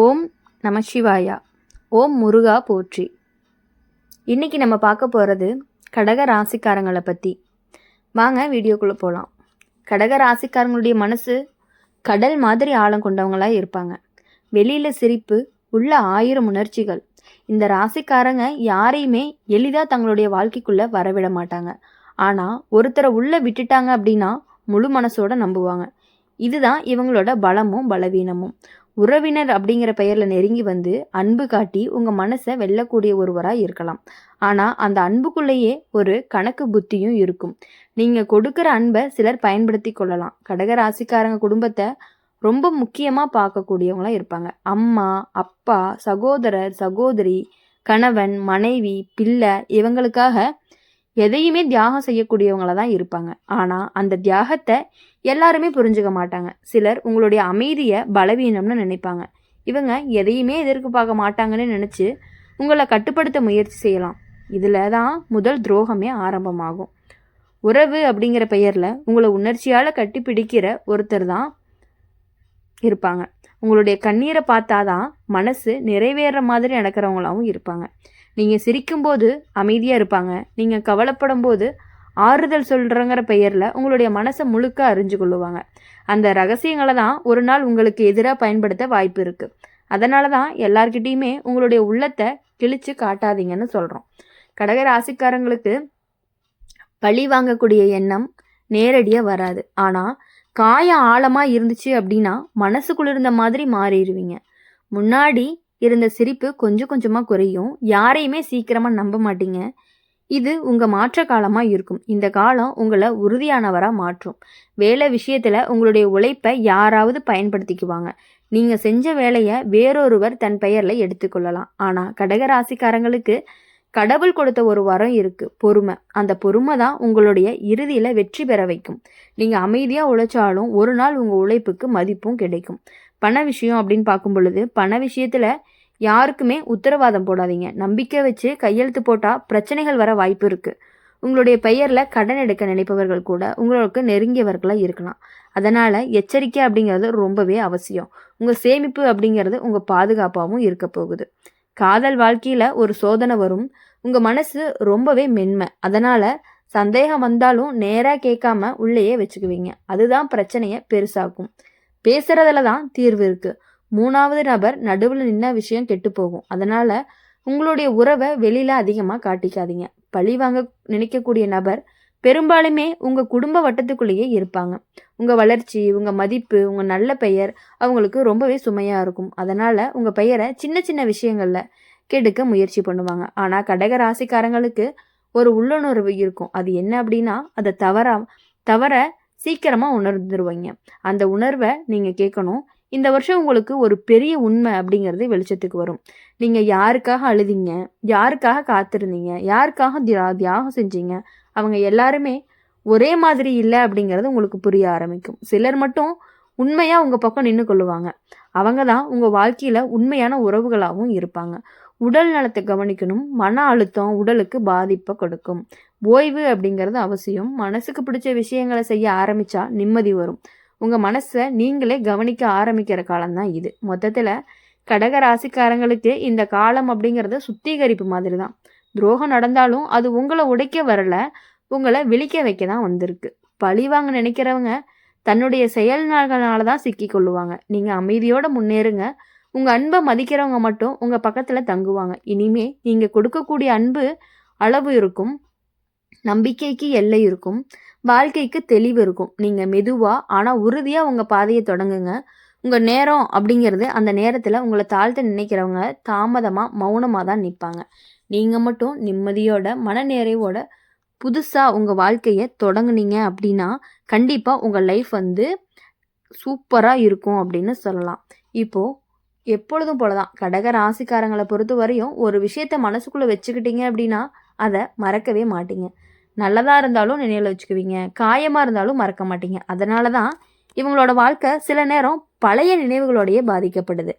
ஓம் நமசிவாயா. ஓம் முருகா போற்றி. இன்னைக்கு நம்ம பார்க்க போகிறது கடக ராசிக்காரங்களை பற்றி. வாங்க வீடியோக்குள்ளே போகலாம். கடக ராசிக்காரங்களுடைய மனசு கடல் மாதிரி ஆழம் கொண்டவங்களாக இருப்பாங்க. வெளியில் சிரிப்பு, உள்ள 1000 உணர்ச்சிகள். இந்த ராசிக்காரங்க யாரையுமே எளிதாக தங்களுடைய வாழ்க்கைக்குள்ளே வரவிட மாட்டாங்க. ஆனால் ஒருத்தரை உள்ளே விட்டுட்டாங்க அப்படின்னா முழு மனசோட நம்புவாங்க. இதுதான் இவங்களோட பலமும் பலவீனமும். உறவினர் அப்படிங்கிற பெயரில் நெருங்கி வந்து அன்பு காட்டி உங்கள் மனசை வெல்லக்கூடிய ஒருவராக இருக்கலாம். ஆனால் அந்த அன்புக்குள்ளேயே ஒரு கணக்கு புத்தியும் இருக்கும். நீங்கள் கொடுக்குற அன்பை சிலர் பயன்படுத்தி கொள்ளலாம். கடக ராசிக்காரங்க குடும்பத்தை ரொம்ப முக்கியமாக பார்க்கக்கூடியவங்களாம் இருப்பாங்க. அம்மா, அப்பா, சகோதரர், சகோதரி, கணவன், மனைவி, பிள்ளை இவங்களுக்காக எதையுமே தியாகம் செய்யக்கூடியவங்கள தான் இருப்பாங்க. ஆனால் அந்த தியாகத்தை எல்லாருமே புரிஞ்சுக்க மாட்டாங்க. சிலர் உங்களுடைய அமைதியை பலவீனம்னு நினைப்பாங்க. இவங்க எதையுமே எதிர்ப்பு பார்க்க மாட்டாங்கன்னு நினச்சி உங்களை கட்டுப்படுத்த முயற்சி செய்யலாம். இதில் தான் முதல் துரோகமே ஆரம்பமாகும். உறவு அப்படிங்கிற பெயரில் உங்களை உணர்ச்சியால் கட்டி பிடிக்கிற ஒருத்தர் தான் இருப்பாங்க. உங்களுடைய கண்ணீரை பார்த்தாதான் மனசு நிறைவேற மாதிரி நடக்கிறவங்களாகவும் இருப்பாங்க. நீங்கள் சிரிக்கும்போது அமைதியாக இருப்பாங்க. நீங்கள் கவலைப்படும் போது ஆறுதல் சொல்கிறங்கிற பெயரில் உங்களுடைய மனசை முழுக்க அறிஞ்சு கொள்ளுவாங்க. அந்த ரகசியங்களை தான் ஒரு நாள் உங்களுக்கு எதிராக பயன்படுத்த வாய்ப்பு இருக்குது. அதனால தான் எல்லார்கிட்டையுமே உங்களுடைய உள்ளத்தை கிழிச்சு காட்டாதீங்கன்னு சொல்கிறோம். கடக ராசிக்காரங்களுக்கு பழி வாங்கக்கூடிய எண்ணம் நேரடியாக வராது. ஆனால் காயம் ஆழமாக இருந்துச்சு அப்படின்னா மனசுக்குள்ள இருந்த மாதிரி மாறிடுவீங்க. முன்னாடி இருந்த சிரிப்பு கொஞ்சம் கொஞ்சமாக குறையும். யாரையுமே சீக்கிரமாக நம்ப மாட்டீங்க. இது உங்கள் மாற்ற காலமாக இருக்கும். இந்த காலம் உங்களை உறுதியானவராக மாற்றும். வேலை விஷயத்தில் உங்களுடைய உழைப்பை யாராவது பயன்படுத்திக்குவாங்க. நீங்கள் செஞ்ச வேலையை வேறொருவர் தன் பெயரில் எடுத்துக்கொள்ளலாம். ஆனால் கடகராசிக்காரங்களுக்கு கடவுள் கொடுத்த ஒரு வரம் இருக்குது, பொறுமை. அந்த பொறுமை தான் உங்களுடைய இறுதியில் வெற்றி பெற வைக்கும். நீங்கள் அமைதியாக உழைச்சாலும் ஒரு நாள் உங்கள் உழைப்புக்கு மதிப்பும் கிடைக்கும். பண விஷயம் அப்படின்னு பார்க்கும் பொழுது பண விஷயத்தில் யாருக்குமே உத்தரவாதம் போடாதீங்க. நம்பிக்கை வச்சு கையெழுத்து போட்டால் பிரச்சனைகள் வர வாய்ப்பு இருக்குது. உங்களுடைய பெயரில் கடன் எடுக்க நினைப்பவர்கள் கூட உங்களுக்கு நெருங்கியவர்களாக இருக்கலாம். அதனால் எச்சரிக்கை அப்படிங்கிறது ரொம்பவே அவசியம். உங்கள் சேமிப்பு அப்படிங்கிறது உங்கள் பாதுகாப்பாகவும் இருக்க போகுது. காதல் வாழ்க்கையில் ஒரு சோதனை வரும். உங்கள் மனசு ரொம்பவே மென்மை. அதனால் சந்தேகம் வந்தாலும் நேராக கேட்காம உள்ளேயே வச்சுக்குவீங்க. அதுதான் பிரச்சனையை பெருசாக்கும். பேசுகிறதுல தான் தீர்வு இருக்குது. 3வது நபர் நடுவில் நின்ன விஷயம் கெட்டு போகும். அதனால் உங்களுடைய உறவை வெளியில் அதிகமாக காட்டிக்காதீங்க. பழி வாங்க நினைக்கக்கூடிய நபர் பெரும்பாலுமே உங்கள் குடும்ப வட்டத்துக்குள்ளேயே இருப்பாங்க. உங்கள் வளர்ச்சி, உங்கள் மதிப்பு, உங்கள் நல்ல பெயர் அவங்களுக்கு ரொம்பவே சுமையாக இருக்கும். அதனால் உங்கள் பெயரை சின்ன சின்ன விஷயங்களில் கெடுக்க முயற்சி பண்ணுவாங்க. ஆனால் கடக ராசிக்காரங்களுக்கு ஒரு உள்ளுணர்வு இருக்கும். அது என்ன அப்படின்னா அதை தவற சீக்கிரமாக உணர்ந்துருவீங்க. அந்த உணர்வை நீங்கள் கேட்கணும். இந்த வருஷம் உங்களுக்கு ஒரு பெரிய உண்மை அப்படிங்கிறது வெளிச்சத்துக்கு வரும். நீங்கள் யாருக்காக அழுதிங்க, யாருக்காக காத்திருந்தீங்க, யாருக்காக தியாகம் செஞ்சீங்க, அவங்க எல்லாருமே ஒரே மாதிரி இல்லை அப்படிங்கிறது உங்களுக்கு புரிய ஆரம்பிக்கும். சிலர் மட்டும் உண்மையாக உங்கள் பக்கம் நின்று கொள்ளுவாங்க. அவங்க தான் உங்கள் வாழ்க்கையில் உண்மையான உறவுகளாகவும் இருப்பாங்க. உடல் நலத்தை கவனிக்கணும். மன அழுத்தம் உடலுக்கு பாதிப்பை கொடுக்கும். ஓய்வு அப்படிங்கிறது அவசியம். மனசுக்கு பிடிச்ச விஷயங்களை செய்ய ஆரம்பித்தா நிம்மதி வரும். உங்கள் மனசை நீங்களே கவனிக்க ஆரம்பிக்கிற காலம்தான் இது. மொத்தத்தில் கடக ராசிக்காரங்களுக்கு இந்த காலம் அப்படிங்கிறது சுத்திகரிப்பு மாதிரி தான். துரோகம் நடந்தாலும் அது உங்களை உடைக்க வரலை, உங்களை விழிக்க வைக்க தான் வந்திருக்கு. பழி வாங்க நினைக்கிறவங்க தன்னுடைய செயல்னால தான் சிக்கி கொள்ளுவாங்க. நீங்கள் அமைதியோடு முன்னேறுங்க. உங்கள் அன்பை மதிக்கிறவங்க மட்டும் உங்கள் பக்கத்தில் தங்குவாங்க. இனிமே நீங்கள் கொடுக்கக்கூடிய அன்பு அளவு இருக்கும், நம்பிக்கைக்கு எல்லை இருக்கும், வாழ்க்கைக்கு தெளிவு இருக்கும். நீங்கள் மெதுவாக ஆனால் உறுதியாக உங்கள் பாதையை தொடங்குங்க. உங்கள் நேரம் அப்படிங்கிறது அந்த நேரத்தில் உங்களை தாழ்த்த நினைக்கிறவங்க தாமதமாக மௌனமாக தான் நிற்பாங்க. நீங்கள் மட்டும் நிம்மதியோட மனநிறைவோட புதுசாக உங்கள் வாழ்க்கையை தொடங்குனீங்க அப்படின்னா கண்டிப்பாக உங்கள் லைஃப் சூப்பராக இருக்கும் அப்படின்னு சொல்லலாம். இப்போது எப்பொழுதும் போல தான் கடக ராசிக்காரங்களை பொறுத்த வரையும் ஒரு விஷயத்த மனசுக்குள்ளே வச்சுக்கிட்டீங்க அப்படின்னா அதை மறக்கவே மாட்டீங்க. நல்லதாக இருந்தாலும் நினைவில் வச்சுக்குவீங்க, காயமாக இருந்தாலும் மறக்க மாட்டீங்க. அதனால தான் இவங்களோட வாழ்க்கை சில நேரம் பழைய நினைவுகளோடையே பாதிக்கப்படுது.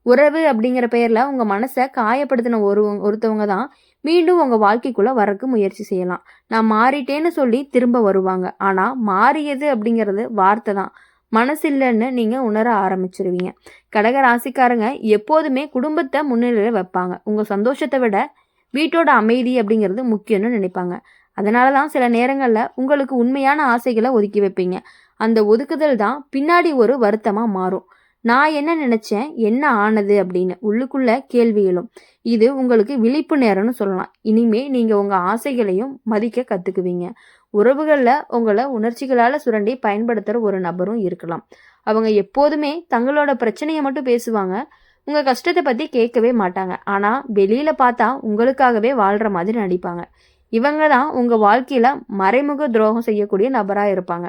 உறவு அப்படிங்கிற பெயரில் உங்கள் மனசை காயப்படுத்தின ஒருத்தவங்க தான் மீண்டும் உங்கள் வாழ்க்கைக்குள்ளே வரக்கு முயற்சி செய்யலாம். நான் மாறிட்டேன்னு சொல்லி திரும்ப வருவாங்க. ஆனால் மாறியது அப்படிங்கிறது வார்த்தை தான். மனசு இல்லைன்னு நீங்கள் உணர ஆரம்பிச்சிருவீங்க. கடக ராசிக்காரங்க எப்போதுமே குடும்பத்தை முன்னிலையில் வைப்பாங்க. உங்கள் சந்தோஷத்தை விட வீட்டோட அமைதி அப்படிங்கிறது முக்கியம்னு நினைப்பாங்க. அதனால தான் சில நேரங்களில் உங்களுக்கு உண்மையான ஆசைகளை ஒதுக்கி வைப்பீங்க. அந்த ஒதுக்குதல் தான் பின்னாடி ஒரு வருத்தமாக மாறும். நான் என்ன நினச்சேன், என்ன ஆனது அப்படின்னு உள்ளுக்குள்ள கேள்வி எழும். இது உங்களுக்கு விழிப்பு நேரம்னு சொல்லலாம். இனிமே நீங்கள் உங்கள் ஆசைகளையும் மதிக்க கற்றுக்குவீங்க. உறவுகளில் உங்களை உணர்ச்சிகளால் சுரண்டி பயன்படுத்துகிற ஒரு நபரும் இருக்கலாம். அவங்க எப்போதுமே தங்களோட பிரச்சனையை மட்டும் பேசுவாங்க, உங்கள் கஷ்டத்தை பற்றி கேட்கவே மாட்டாங்க. ஆனால் வெளியில் பார்த்தா உங்களுக்காகவே வாழ்கிற மாதிரி நடிப்பாங்க. இவங்க தான் உங்கள் வாழ்க்கையில் மறைமுக துரோகம் செய்யக்கூடிய நபராக இருப்பாங்க.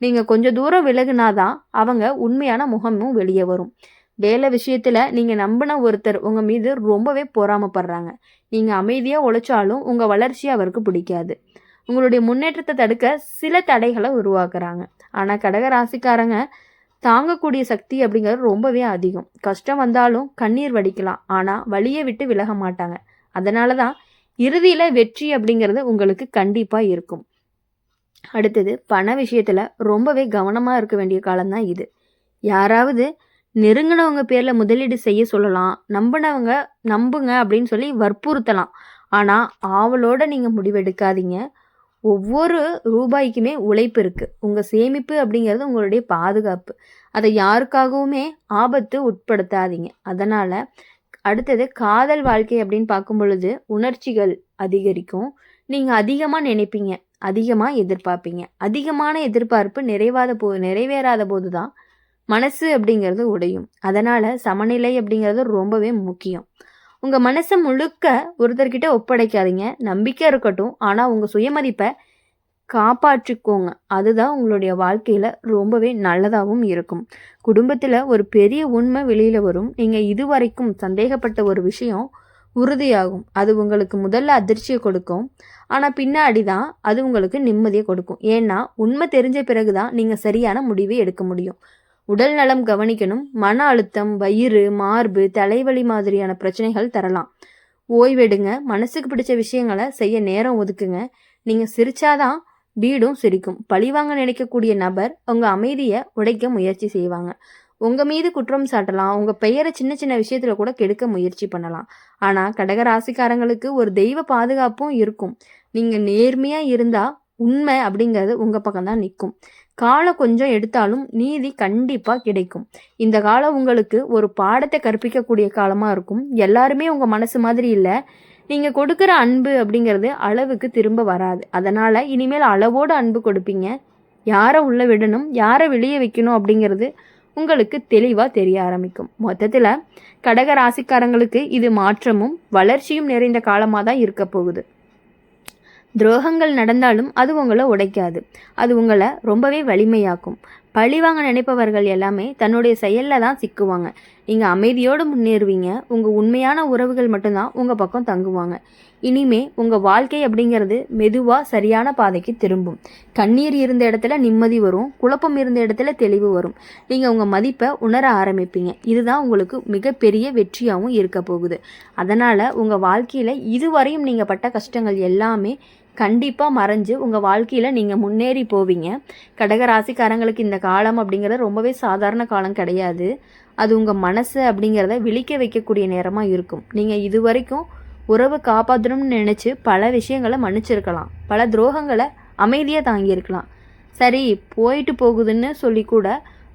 நீங்கள் கொஞ்சம் தூரம் விலகுனாதான் அவங்க உண்மையான முகமும் வெளியே வரும். வேலை விஷயத்தில் நீங்கள் நம்பின ஒருத்தர் உங்கள் மீது ரொம்பவே பொறாமப்படுறாங்க. நீங்கள் அமைதியாக உழைச்சாலும் உங்கள் வளர்ச்சி அவருக்கு பிடிக்காது. உங்களுடைய முன்னேற்றத்தை தடுக்க சில தடைகளை உருவாக்குறாங்க. ஆனால் கடக ராசிக்காரங்க தாங்கக்கூடிய சக்தி அப்படிங்கிறது ரொம்பவே அதிகம். கஷ்டம் வந்தாலும் கண்ணீர் வடிக்கலாம், ஆனால் வலியை விட்டு விலக மாட்டாங்க. அதனால தான் இறுதியில் வெற்றி அப்படிங்கிறது உங்களுக்கு கண்டிப்பாக இருக்கும். அடுத்தது பண விஷயத்தில் ரொம்பவே கவனமாக இருக்க வேண்டிய காலம்தான் இது. யாராவது நெருங்கினவங்க பேரில் முதலீடு செய்ய சொல்லலாம், நம்புங்க அப்படின்னு சொல்லி வற்புறுத்தலாம். ஆனால் ஆவலோடு நீங்கள் முடிவெடுக்காதீங்க. ஒவ்வொரு ரூபாய்க்குமே உழைப்பு இருக்குது. உங்கள் சேமிப்பு அப்படிங்கிறது உங்களுடைய பாதுகாப்பு. அதை யாருக்காகவுமே ஆபத்து உட்படுத்தாதீங்க. அதனால் அடுத்தது காதல் வாழ்க்கை அப்படின்னு பார்க்கும் பொழுது உணர்ச்சிகள் அதிகரிக்கும். நீங்கள் அதிகமாக நினைப்பீங்க, அதிகமாக எதிர்பார்ப்பீங்க. அதிகமான எதிர்பார்ப்பு நிறைவேறாத போது தான் மனசு அப்படிங்கிறது உடையும். அதனால் சமநிலை அப்படிங்கிறது ரொம்பவே முக்கியம். உங்கள் மனசை முழுக்க ஒருத்தர்கிட்ட ஒப்படைக்காதீங்க. நம்பிக்கை இருக்கட்டும், ஆனால் உங்கள் சுயமதிப்பை காப்பாற்றிக்கோங்க. அதுதான் உங்களுடைய வாழ்க்கையில் ரொம்பவே நல்லதாகவும் இருக்கும். குடும்பத்தில் ஒரு பெரிய உண்மை வெளியில் வரும். நீங்கள் இதுவரைக்கும் சந்தேகப்பட்ட ஒரு விஷயம் உறுதியாகும். அது உங்களுக்கு முதல்ல அதிர்ச்சியை கொடுக்கும், ஆனால் பின்னாடி தான் அது உங்களுக்கு நிம்மதியை கொடுக்கும். ஏன்னா உண்மை தெரிஞ்ச பிறகு தான் நீங்கள் சரியான முடிவை எடுக்க முடியும். உடல் நலம் கவனிக்கணும். மன அழுத்தம், வயிறு, மார்பு, தலைவலி மாதிரியான பிரச்சனைகள் தரலாம். ஓய்வெடுங்க. மனசுக்கு பிடிச்ச விஷயங்களை செய்ய நேரம் ஒதுக்குங்க. நீங்கள் சிரிச்சாதான் வீடும் சிரிக்கும். பழிவாங்க நினைக்கக்கூடிய நபர் உங்கள் அமைதியை உடைக்க முயற்சி செய்வாங்க. உங்கள் மீது குற்றம் சாட்டலாம். உங்கள் பெயரை சின்ன சின்ன விஷயத்தில் கூட கெடுக்க முயற்சி பண்ணலாம். ஆனால் கடக ராசிக்காரங்களுக்கு ஒரு தெய்வ பாதுகாப்பும் இருக்கும். நீங்கள் நேர்மையாக இருந்தால் உண்மை அப்படிங்கிறது உங்கள் பக்கம்தான் நிற்கும். காலம் கொஞ்சம் எடுத்தாலும் நீதி கண்டிப்பாக கிடைக்கும். இந்த காலம் உங்களுக்கு ஒரு பாடத்தை கற்பிக்கக்கூடிய காலமாக இருக்கும். எல்லாருமே உங்கள் மனசு மாதிரி இல்லை. நீங்கள் கொடுக்குற அன்பு அப்படிங்கிறது அளவுக்கு திரும்ப வராது. அதனால் இனிமேல் அளவோடு அன்பு கொடுப்பீங்க. யாரை உள்ளே விடணும், யாரை வெளியே வைக்கணும் அப்படிங்கிறது உங்களுக்கு தெளிவாக தெரிய ஆரம்பிக்கும். மொத்தத்தில் கடக ராசிக்காரங்களுக்கு இது மாற்றமும் வளர்ச்சியும் நிறைந்த காலமாக தான் இருக்க போகுது. துரோகங்கள் நடந்தாலும் அது உங்களை உடைக்காது. அது உங்களை ரொம்பவே வலிமையாக்கும். பழிவாங்க நினைப்பவர்கள் எல்லாமே தன்னுடைய செயலில் தான் சிக்குவாங்க. நீங்கள் அமைதியோடு முன்னேறுவீங்க. உங்கள் உண்மையான உறவுகள் மட்டும்தான் உங்கள் பக்கம் தங்குவாங்க. இனிமே உங்கள் வாழ்க்கை அப்படிங்கிறது மெதுவாக சரியான பாதைக்கு திரும்பும். கண்ணீர் இருந்த இடத்துல நிம்மதி வரும். குழப்பம் இருந்த இடத்துல தெளிவு வரும். நீங்கள் உங்கள் மதிப்பை உணர ஆரம்பிப்பீங்க. இதுதான் உங்களுக்கு மிகப்பெரிய வெற்றியாகவும் இருக்க போகுது. அதனால் உங்கள் வாழ்க்கையில் இதுவரையும் நீங்கள் பட்ட கஷ்டங்கள் எல்லாமே கண்டிப்பாக மறைஞ்சு உங்கள் வாழ்க்கையில் நீங்கள் முன்னேறி போவீங்க. கடக ராசிக்காரங்களுக்கு இந்த காலம் அப்படிங்கிறது ரொம்பவே சாதாரண காலம் கிடையாது. அது உங்கள் மனசு அப்படிங்கிறத விழிக்க வைக்கக்கூடிய நேரமாக இருக்கும். நீங்கள் இது வரைக்கும் உறவு காப்பாற்றணும்னு நினச்சி பல விஷயங்களை மன்னிச்சிருக்கலாம். பல துரோகங்களை அமைதியாக தாங்கியிருக்கலாம். சரி போயிட்டு போகுதுன்னு சொல்லி கூட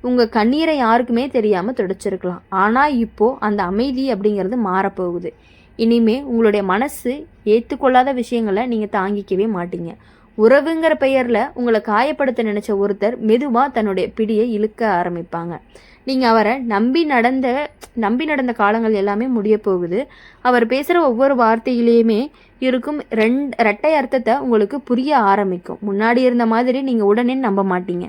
உங்கள் கண்ணீரை யாருக்குமே தெரியாமல் துடைச்சிருக்கலாம். ஆனால் இப்போது அந்த அமைதி அப்படிங்கிறது மாறப்போகுது. இனிமே உங்களுடைய மனசு ஏற்றுக்கொள்ளாத விஷயங்களை நீங்கள் தாங்கிக்கவே மாட்டீங்க. உறவுங்கிற பெயரில் உங்களை காயப்படுத்த நினச்ச ஒருத்தர் மெதுவாக தன்னுடைய பிடியை இழுக்க ஆரம்பிப்பாங்க. நீங்கள் அவரை நம்பி நடந்த காலங்கள் எல்லாமே முடிய போகுது. அவர் பேசுகிற ஒவ்வொரு வார்த்தையிலையுமே இருக்கும் ரெட்டை அர்த்தத்தை உங்களுக்கு புரிய ஆரம்பிக்கும். முன்னாடி இருந்த மாதிரி நீங்கள் உடனே நம்ப மாட்டீங்க.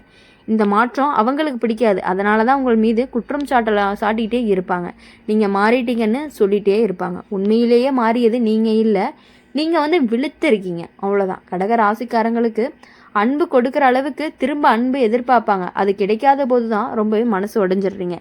இந்த மாற்றம் அவங்களுக்கு பிடிக்காது. அதனால தான் உங்கள் மீது குற்றம் சாட்டிகிட்டே இருப்பாங்க. நீங்கள் மாறிட்டீங்கன்னு சொல்லிகிட்டே இருப்பாங்க. உண்மையிலேயே மாறியது நீங்கள் இல்லை, நீங்கள் விழுத்திருக்கீங்க, அவ்வளோதான். கடக ராசிக்காரங்களுக்கு அன்பு கொடுக்குற அளவுக்கு திரும்ப அன்பு எதிர்பார்ப்பாங்க. அது கிடைக்காத போது தான் ரொம்பவே மனசு உடைஞ்சிடுறீங்க.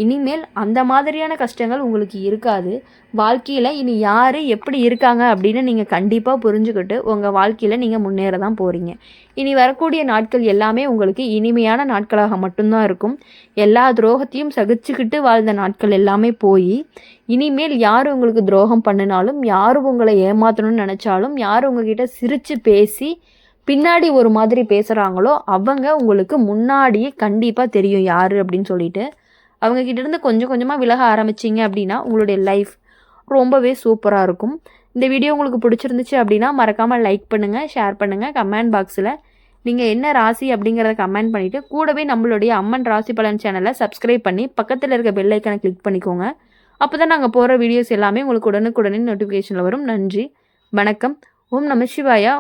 இனிமேல் அந்த மாதிரியான கஷ்டங்கள் உங்களுக்கு இருக்காது. வாழ்க்கையில் இனி யார் எப்படி இருக்காங்க அப்படின்னு நீங்கள் கண்டிப்பாக புரிஞ்சுக்கிட்டு உங்கள் வாழ்க்கையில் நீங்கள் முன்னேற தான் போகிறீங்க. இனி வரக்கூடிய நாட்கள் எல்லாமே உங்களுக்கு இனிமையான நாட்களாக மட்டும்தான் இருக்கும். எல்லா துரோகத்தையும் சகிச்சுக்கிட்டு வாழ்ந்த நாட்கள் எல்லாமே போய் இனிமேல் யார் உங்களுக்கு துரோகம் பண்ணினாலும், யார் உங்களை ஏமாற்றணும்னு நினச்சாலும், யார் உங்ககிட்ட சிரித்து பேசி பின்னாடி ஒரு மாதிரி பேசுகிறாங்களோ அவங்க உங்களுக்கு முன்னாடியே கண்டிப்பாக தெரியும் யார் அப்படின்னு சொல்லிட்டு. அவங்கக்கிட்டேருந்து கொஞ்சம் கொஞ்சமாக விலக ஆரம்பிச்சிங்க அப்படின்னா உங்களுடைய லைஃப் ரொம்பவே சூப்பராக இருக்கும். இந்த வீடியோ உங்களுக்கு பிடிச்சிருந்துச்சு அப்படின்னா மறக்காமல் லைக் பண்ணுங்கள், ஷேர் பண்ணுங்கள். கமெண்ட் பாக்ஸில் நீங்கள் என்ன ராசி அப்படிங்கிறத கமெண்ட் பண்ணிவிட்டு கூடவே நம்மளுடைய அம்மன் ராசி பலன் சேனலை சப்ஸ்கிரைப் பண்ணி பக்கத்தில் இருக்க பெல் ஐக்கனை கிளிக் பண்ணிக்கோங்க. அப்போ தான் நாங்கள் போகிற வீடியோஸ் எல்லாமே உங்களுக்கு உடனுக்குடனே நோட்டிஃபிகேஷனில் வரும். நன்றி, வணக்கம். ஓம் நம சிவாயா.